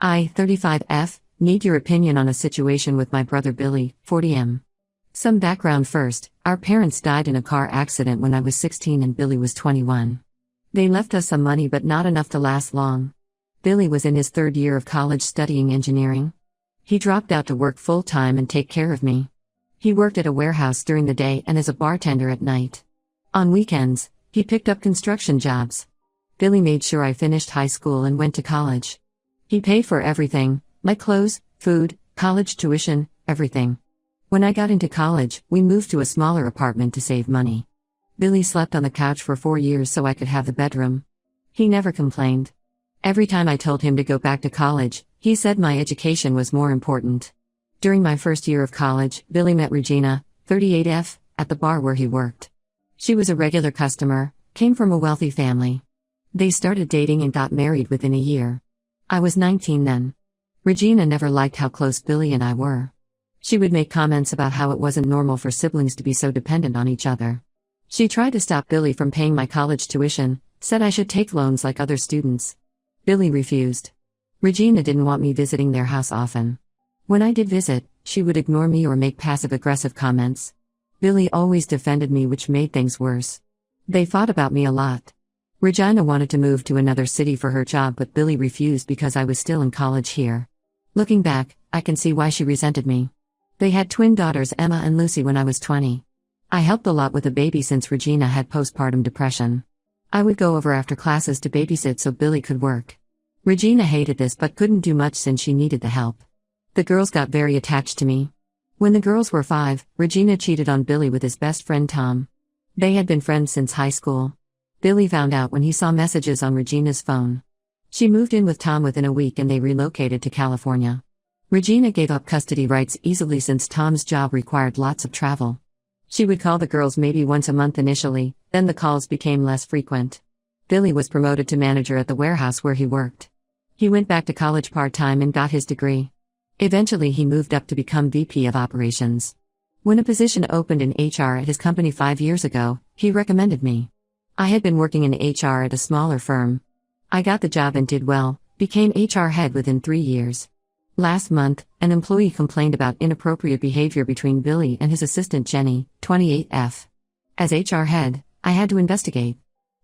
I-35F, need your opinion on a situation with my brother Billy, 40M. Some background first, our parents died in a car accident when I was 16 and Billy was 21. They left us some money but not enough to last long. Billy was in his third year of college studying engineering. He dropped out to work full-time and take care of me. He worked at a warehouse during the day and as a bartender at night. On weekends, he picked up construction jobs. Billy made sure I finished high school and went to college. He paid for everything, my clothes, food, college tuition, everything. When I got into college, we moved to a smaller apartment to save money. Billy slept on the couch for 4 years so I could have the bedroom. He never complained. Every time I told him to go back to college, he said my education was more important. During my first year of college, Billy met Regina, 38F, at the bar where he worked. She was a regular customer, came from a wealthy family. They started dating and got married within a year. I was 19 then. Regina never liked how close Billy and I were. She would make comments about how it wasn't normal for siblings to be so dependent on each other. She tried to stop Billy from paying my college tuition, said I should take loans like other students. Billy refused. Regina didn't want me visiting their house often. When I did visit, she would ignore me or make passive-aggressive comments. Billy always defended me, which made things worse. They fought about me a lot. Regina wanted to move to another city for her job but Billy refused because I was still in college here. Looking back, I can see why she resented me. They had twin daughters Emma and Lucy when I was 20. I helped a lot with the baby since Regina had postpartum depression. I would go over after classes to babysit so Billy could work. Regina hated this but couldn't do much since she needed the help. The girls got very attached to me. When the girls were 5, Regina cheated on Billy with his best friend Tom. They had been friends since high school. Billy found out when he saw messages on Regina's phone. She moved in with Tom within a week and they relocated to California. Regina gave up custody rights easily since Tom's job required lots of travel. She would call the girls maybe once a month initially, then the calls became less frequent. Billy was promoted to manager at the warehouse where he worked. He went back to college part-time and got his degree. Eventually he moved up to become VP of Operations. When a position opened in HR at his company 5 years ago, he recommended me. I had been working in HR at a smaller firm. I got the job and did well, became HR head within 3 years. Last month, an employee complained about inappropriate behavior between Billy and his assistant Jenny, 28F. As HR head, I had to investigate.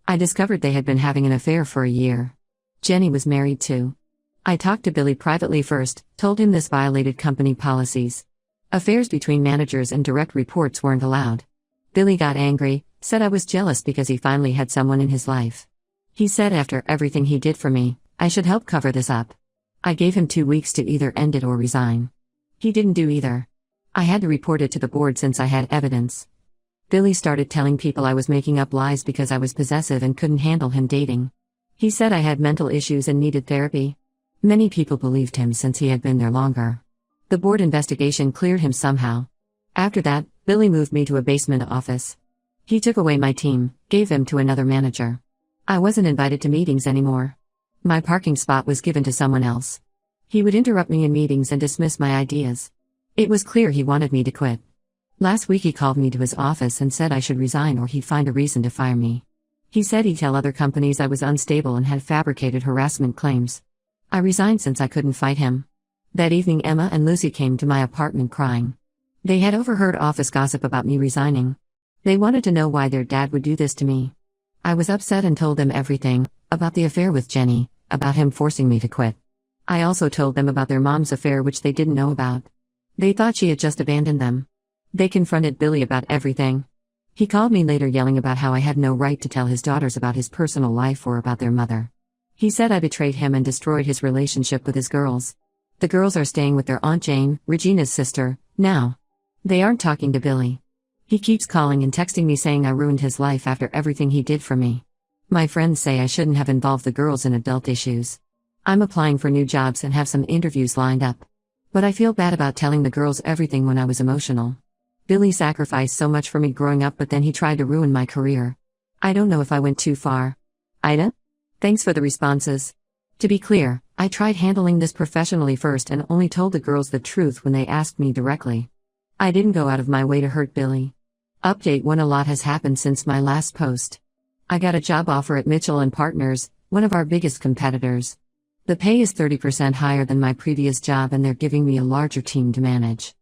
I discovered they had been having an affair for a year. Jenny was married too. I talked to Billy privately first, told him this violated company policies. Affairs between managers and direct reports weren't allowed. Billy got angry, said I was jealous because he finally had someone in his life. He said after everything he did for me, I should help cover this up. I gave him 2 weeks to either end it or resign. He didn't do either. I had to report it to the board since I had evidence. Billy started telling people I was making up lies because I was possessive and couldn't handle him dating. He said I had mental issues and needed therapy. Many people believed him since he had been there longer. The board investigation cleared him somehow. After that, Billy moved me to a basement office. He took away my team, gave them to another manager. I wasn't invited to meetings anymore. My parking spot was given to someone else. He would interrupt me in meetings and dismiss my ideas. It was clear he wanted me to quit. Last week he called me to his office and said I should resign or he'd find a reason to fire me. He said he'd tell other companies I was unstable and had fabricated harassment claims. I resigned since I couldn't fight him. That evening Emma and Lucy came to my apartment crying. They had overheard office gossip about me resigning. They wanted to know why their dad would do this to me. I was upset and told them everything, about the affair with Jenny, about him forcing me to quit. I also told them about their mom's affair which they didn't know about. They thought she had just abandoned them. They confronted Billy about everything. He called me later yelling about how I had no right to tell his daughters about his personal life or about their mother. He said I betrayed him and destroyed his relationship with his girls. The girls are staying with their Aunt Jane, Regina's sister, now. They aren't talking to Billy. He keeps calling and texting me saying I ruined his life after everything he did for me. My friends say I shouldn't have involved the girls in adult issues. I'm applying for new jobs and have some interviews lined up. But I feel bad about telling the girls everything when I was emotional. Billy sacrificed so much for me growing up, but then he tried to ruin my career. I don't know if I went too far. Ida? Thanks for the responses. To be clear, I tried handling this professionally first and only told the girls the truth when they asked me directly. I didn't go out of my way to hurt Billy. Update 1: a lot has happened since my last post. I got a job offer at Mitchell & Partners, one of our biggest competitors. The pay is 30% higher than my previous job and they're giving me a larger team to manage.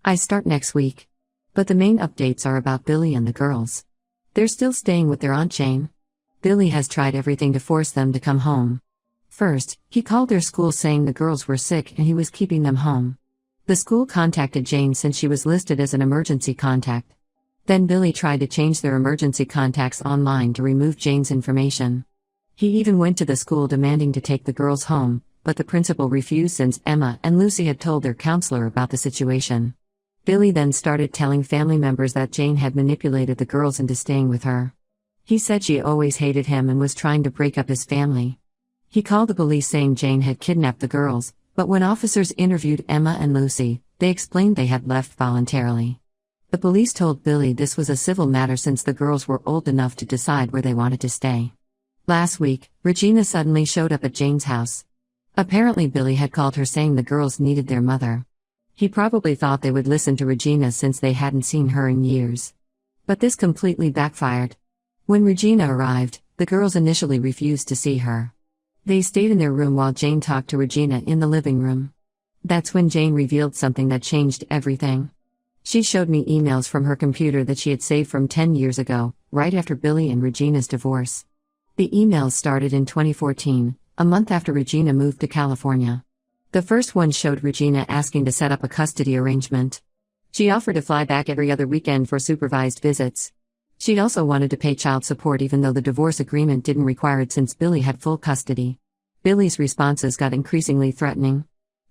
I start next week. But the main updates are about Billy and the girls. They're still staying with their Aunt Jane. Billy has tried everything to force them to come home. First, he called their school saying the girls were sick and he was keeping them home. The school contacted Jane since she was listed as an emergency contact. Then Billy tried to change their emergency contacts online to remove Jane's information. He even went to the school demanding to take the girls home, but the principal refused since Emma and Lucy had told their counselor about the situation. Billy then started telling family members that Jane had manipulated the girls into staying with her. He said she always hated him and was trying to break up his family. He called the police saying Jane had kidnapped the girls, but when officers interviewed Emma and Lucy, they explained they had left voluntarily. The police told Billy this was a civil matter since the girls were old enough to decide where they wanted to stay. Last week, Regina suddenly showed up at Jane's house. Apparently Billy had called her saying the girls needed their mother. He probably thought they would listen to Regina since they hadn't seen her in years. But this completely backfired. When Regina arrived, the girls initially refused to see her. They stayed in their room while Jane talked to Regina in the living room. That's when Jane revealed something that changed everything. She showed me emails from her computer that she had saved from 10 years ago, right after Billy and Regina's divorce. The emails started in 2014, a month after Regina moved to California. The first one showed Regina asking to set up a custody arrangement. She offered to fly back every other weekend for supervised visits. She also wanted to pay child support even though the divorce agreement didn't require it since Billy had full custody. Billy's responses got increasingly threatening.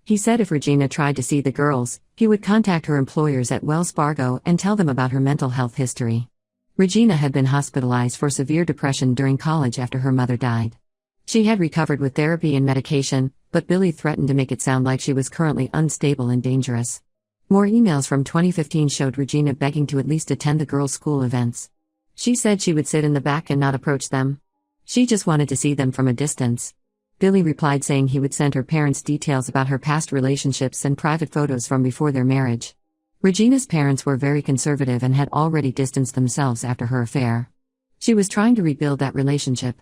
He said if Regina tried to see the girls, he would contact her employers at Wells Fargo and tell them about her mental health history. Regina had been hospitalized for severe depression during college after her mother died. She had recovered with therapy and medication, but Billy threatened to make it sound like she was currently unstable and dangerous. More emails from 2015 showed Regina begging to at least attend the girls' school events. She said she would sit in the back and not approach them. She just wanted to see them from a distance. Billy replied saying he would send her parents details about her past relationships and private photos from before their marriage. Regina's parents were very conservative and had already distanced themselves after her affair. She was trying to rebuild that relationship.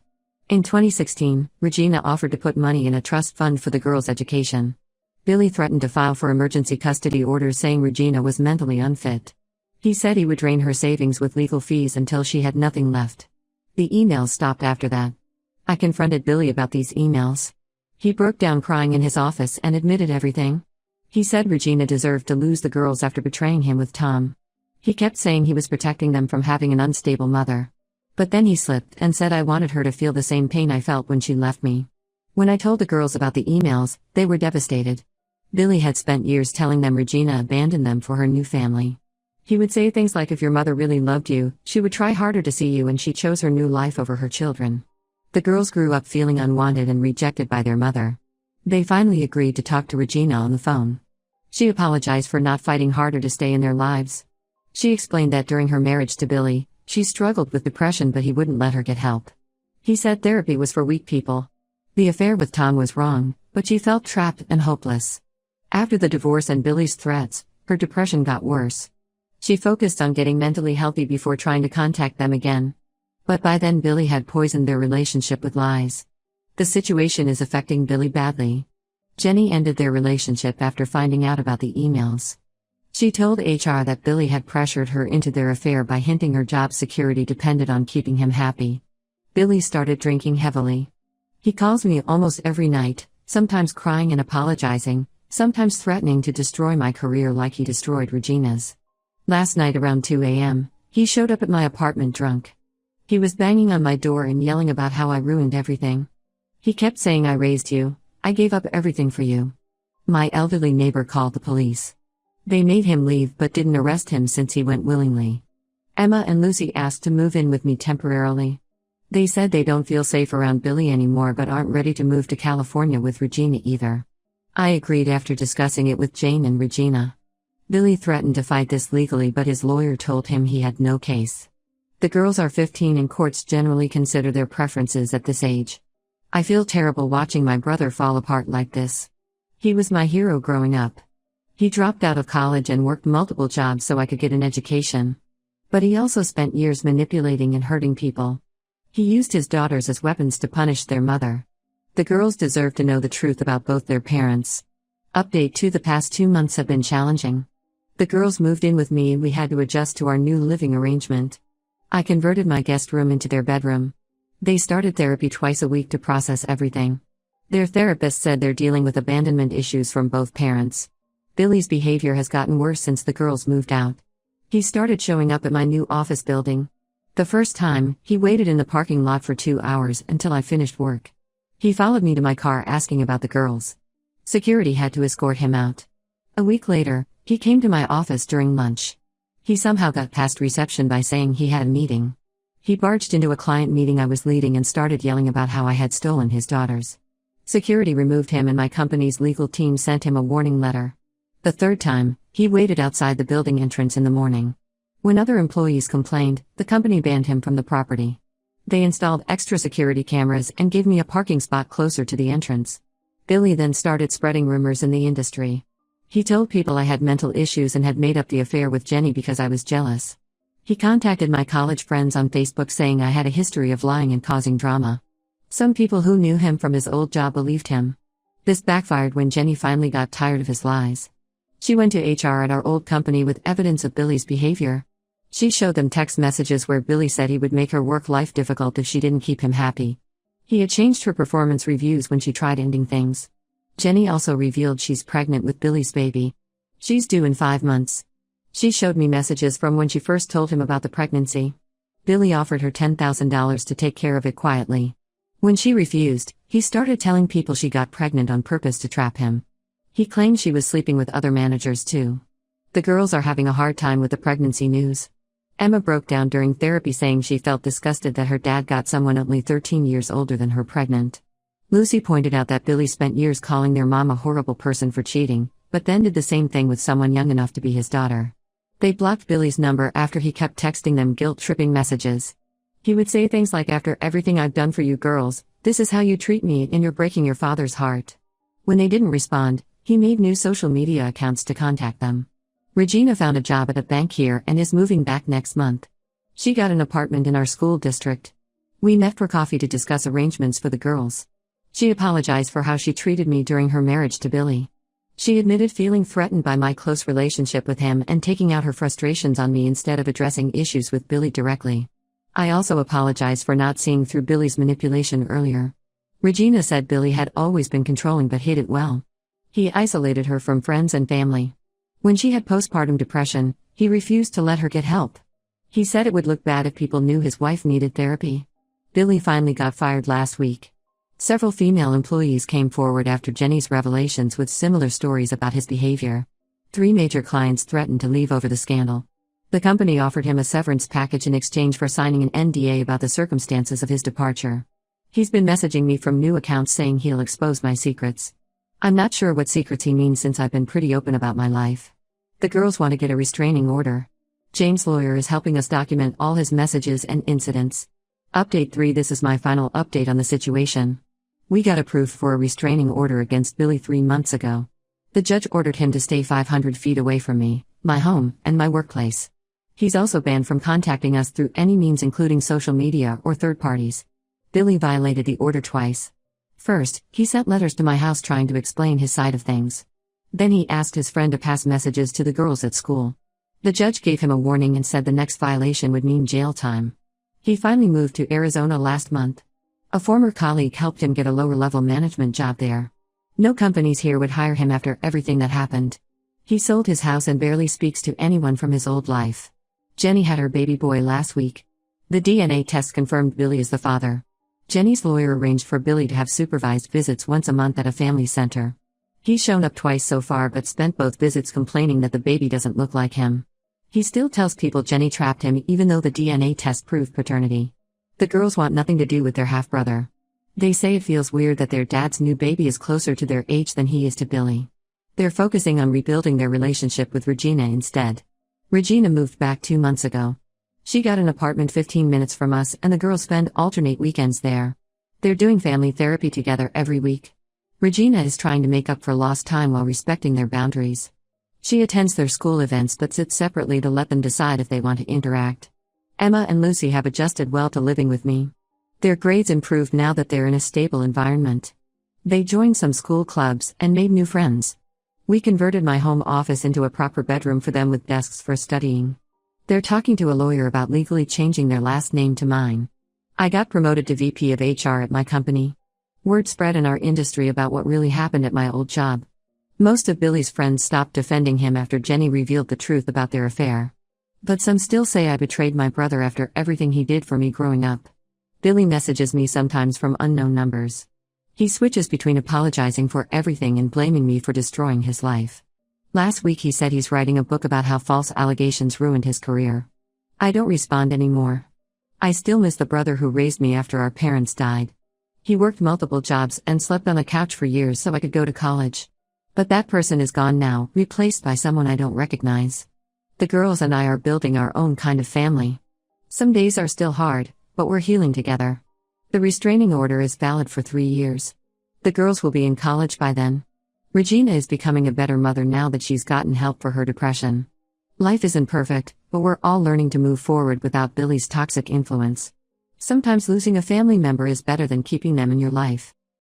In 2016, Regina offered to put money in a trust fund for the girls' education. Billy threatened to file for emergency custody orders saying Regina was mentally unfit. He said he would drain her savings with legal fees until she had nothing left. The emails stopped after that. I confronted Billy about these emails. He broke down crying in his office and admitted everything. He said Regina deserved to lose the girls after betraying him with Tom. He kept saying he was protecting them from having an unstable mother. But then he slipped and said I wanted her to feel the same pain I felt when she left me. When I told the girls about the emails, they were devastated. Billy had spent years telling them Regina abandoned them for her new family. He would say things like if your mother really loved you, she would try harder to see you and she chose her new life over her children. The girls grew up feeling unwanted and rejected by their mother. They finally agreed to talk to Regina on the phone. She apologized for not fighting harder to stay in their lives. She explained that during her marriage to Billy, she struggled with depression but he wouldn't let her get help. He said therapy was for weak people. The affair with Tom was wrong, but she felt trapped and hopeless. After the divorce and Billy's threats, her depression got worse. She focused on getting mentally healthy before trying to contact them again. But by then Billy had poisoned their relationship with lies. The situation is affecting Billy badly. Jenny ended their relationship after finding out about the emails. She told HR that Billy had pressured her into their affair by hinting her job security depended on keeping him happy. Billy started drinking heavily. He calls me almost every night, sometimes crying and apologizing, sometimes threatening to destroy my career like he destroyed Regina's. Last night around 2 a.m., he showed up at my apartment drunk. He was banging on my door and yelling about how I ruined everything. He kept saying I raised you, I gave up everything for you. My elderly neighbor called the police. They made him leave but didn't arrest him since he went willingly. Emma and Lucy asked to move in with me temporarily. They said they don't feel safe around Billy anymore but aren't ready to move to California with Regina either. I agreed after discussing it with Jane and Regina. Billy threatened to fight this legally but his lawyer told him he had no case. The girls are 15 and courts generally consider their preferences at this age. I feel terrible watching my brother fall apart like this. He was my hero growing up. He dropped out of college and worked multiple jobs so I could get an education. But he also spent years manipulating and hurting people. He used his daughters as weapons to punish their mother. The girls deserve to know the truth about both their parents. Update 2: The past 2 months have been challenging. The girls moved in with me and we had to adjust to our new living arrangement. I converted my guest room into their bedroom. They started therapy twice a week to process everything. Their therapist said they're dealing with abandonment issues from both parents. Billy's behavior has gotten worse since the girls moved out. He started showing up at my new office building. The first time, he waited in the parking lot for 2 hours until I finished work. He followed me to my car asking about the girls. Security had to escort him out. A week later, he came to my office during lunch. He somehow got past reception by saying he had a meeting. He barged into a client meeting I was leading and started yelling about how I had stolen his daughters. Security removed him and my company's legal team sent him a warning letter. The third time, he waited outside the building entrance in the morning. When other employees complained, the company banned him from the property. They installed extra security cameras and gave me a parking spot closer to the entrance. Billy then started spreading rumors in the industry. He told people I had mental issues and had made up the affair with Jenny because I was jealous. He contacted my college friends on Facebook saying I had a history of lying and causing drama. Some people who knew him from his old job believed him. This backfired when Jenny finally got tired of his lies. She went to HR at our old company with evidence of Billy's behavior. She showed them text messages where Billy said he would make her work life difficult if she didn't keep him happy. He had changed her performance reviews when she tried ending things. Jenny also revealed she's pregnant with Billy's baby. She's due in 5 months. She showed me messages from when she first told him about the pregnancy. Billy offered her $10,000 to take care of it quietly. When she refused, he started telling people she got pregnant on purpose to trap him. He claimed she was sleeping with other managers too. The girls are having a hard time with the pregnancy news. Emma broke down during therapy saying she felt disgusted that her dad got someone only 13 years older than her pregnant. Lucy pointed out that Billy spent years calling their mom a horrible person for cheating, but then did the same thing with someone young enough to be his daughter. They blocked Billy's number after he kept texting them guilt-tripping messages. He would say things like, "After everything I've done for you girls, this is how you treat me and you're breaking your father's heart." When they didn't respond, he made new social media accounts to contact them. Regina found a job at a bank here and is moving back next month. She got an apartment in our school district. We met for coffee to discuss arrangements for the girls. She apologized for how she treated me during her marriage to Billy. She admitted feeling threatened by my close relationship with him and taking out her frustrations on me instead of addressing issues with Billy directly. I also apologized for not seeing through Billy's manipulation earlier. Regina said Billy had always been controlling but hid it well. He isolated her from friends and family. When she had postpartum depression, he refused to let her get help. He said it would look bad if people knew his wife needed therapy. Billy finally got fired last week. Several female employees came forward after Jenny's revelations with similar stories about his behavior. 3 major clients threatened to leave over the scandal. The company offered him a severance package in exchange for signing an NDA about the circumstances of his departure. He's been messaging me from new accounts saying he'll expose my secrets. I'm not sure what secrets he means since I've been pretty open about my life. The girls want to get a restraining order. James' lawyer is helping us document all his messages and incidents. Update 3: This is my final update on the situation. We got approved for a restraining order against Billy 3 months ago. The judge ordered him to stay 500 feet away from me, my home, and my workplace. He's also banned from contacting us through any means including social media or third parties. Billy violated the order twice. First, he sent letters to my house trying to explain his side of things. Then he asked his friend to pass messages to the girls at school. The judge gave him a warning and said the next violation would mean jail time. He finally moved to Arizona last month. A former colleague helped him get a lower-level management job there. No companies here would hire him after everything that happened. He sold his house and barely speaks to anyone from his old life. Jenny had her baby boy last week. The DNA test confirmed Billy is the father. Jenny's lawyer arranged for Billy to have supervised visits once a month at a family center. He's shown up twice so far but spent both visits complaining that the baby doesn't look like him. He still tells people Jenny trapped him even though the DNA test proved paternity. The girls want nothing to do with their half-brother. They say it feels weird that their dad's new baby is closer to their age than he is to Billy. They're focusing on rebuilding their relationship with Regina instead. Regina moved back 2 months ago. She got an apartment 15 minutes from us and the girls spend alternate weekends there. They're doing family therapy together every week. Regina is trying to make up for lost time while respecting their boundaries. She attends their school events but sits separately to let them decide if they want to interact. Emma and Lucy have adjusted well to living with me. Their grades improved now that they're in a stable environment. They joined some school clubs and made new friends. We converted my home office into a proper bedroom for them with desks for studying. They're talking to a lawyer about legally changing their last name to mine. I got promoted to VP of HR at my company. Word spread in our industry about what really happened at my old job. Most of Billy's friends stopped defending him after Jenny revealed the truth about their affair. But some still say I betrayed my brother after everything he did for me growing up. Billy messages me sometimes from unknown numbers. He switches between apologizing for everything and blaming me for destroying his life. Last week he said he's writing a book about how false allegations ruined his career. I don't respond anymore. I still miss the brother who raised me after our parents died. He worked multiple jobs and slept on a couch for years so I could go to college. But that person is gone now, replaced by someone I don't recognize. The girls and I are building our own kind of family. Some days are still hard, but we're healing together. The restraining order is valid for 3 years. The girls will be in college by then. Regina is becoming a better mother now that she's gotten help for her depression. Life isn't perfect, but we're all learning to move forward without Billy's toxic influence. Sometimes losing a family member is better than keeping them in your life.